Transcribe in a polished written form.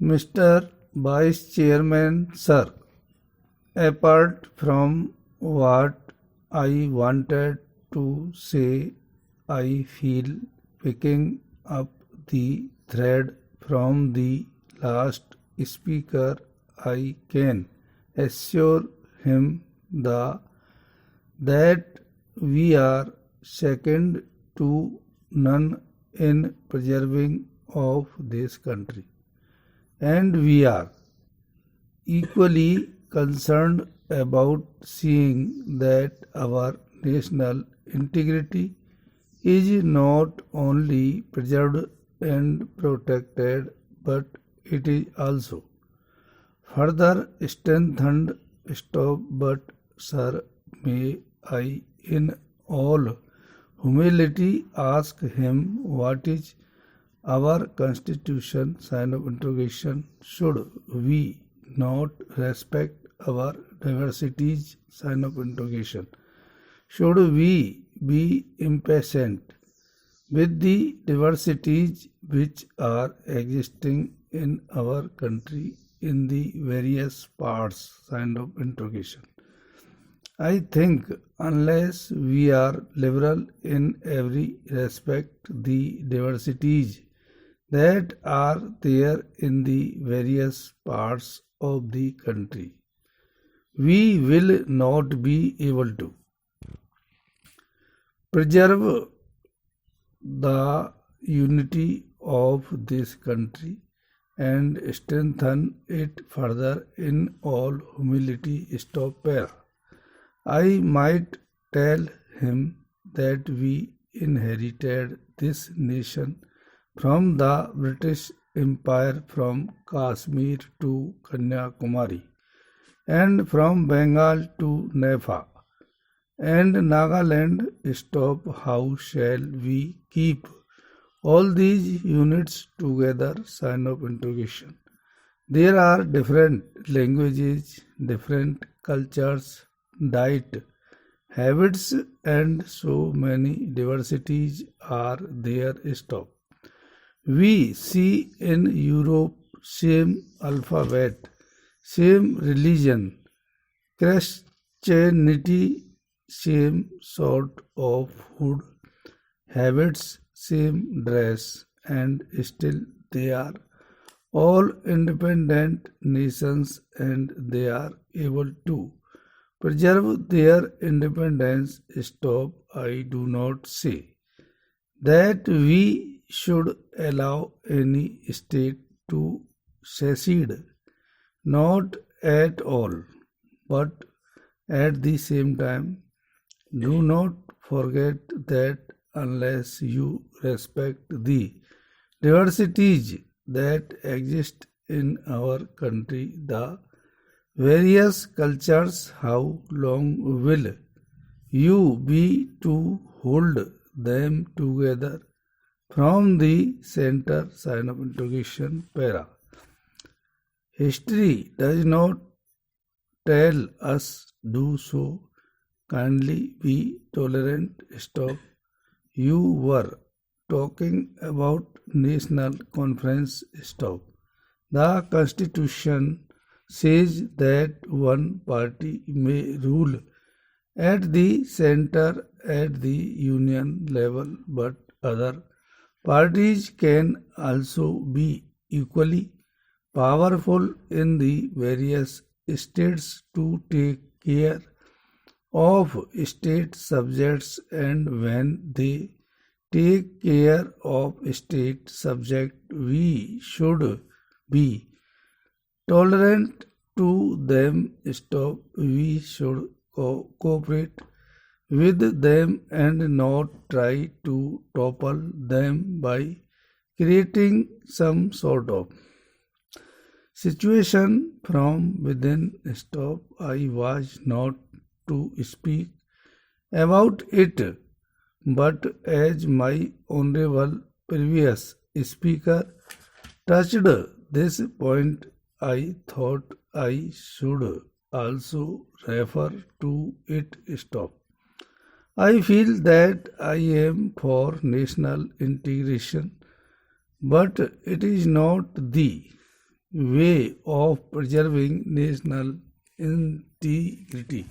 Mr. Vice Chairman, sir, apart from what I wanted to say, I feel picking up the thread from the last speaker, I can assure him that we are second to none in preserving of this country, and we are equally concerned about seeing that our national integrity is not only preserved and protected, but it is also further strengthened. Stop, but sir, may I in all humility ask him what is our constitution? Sign of interrogation. Should we not respect our diversities? Sign of interrogation. Should we be impatient with the diversities which are existing in our country in the various parts? Sign of interrogation. I think unless we are liberal in every respect, the diversities that are there in the various parts of the country, we will not be able to preserve the unity of this country and strengthen it further in all humility. Stop here. I might tell him that we inherited this nation from the British Empire, from Kashmir to Kanyakumari, and from Bengal to Nepal and Nagaland. Stop. How shall we keep all these units together? Sign of interrogation. There are different languages, different cultures, diet, habits, and so many diversities are there. Stop. We see in Europe same alphabet, same religion, Christianity, same sort of food, habits, same dress, and still they are all independent nations and they are able to preserve their independence. Stop. I do not say that we should allow any state to secede, not at all, but at the same time, do not forget that unless you respect the diversities that exist in our country, the various cultures, how long will you be to hold them together from the center? Sign of interrogation. Para. History does not tell us do so. Kindly be tolerant. Stop. You were talking about national conference. Stop. The constitution says that one party may rule at the center at the union level, but other parties can also be equally powerful in the various states to take care of state subjects, and when they take care of state subject, we should be tolerant to them. Stop. We should cooperate with them and not try to topple them by creating some sort of situation from within. Stop. I was not to speak about it, but as my honorable previous speaker touched this point, I thought I should also refer to it. Stop. I feel that I am for national integration, but it is not the way of preserving national integrity.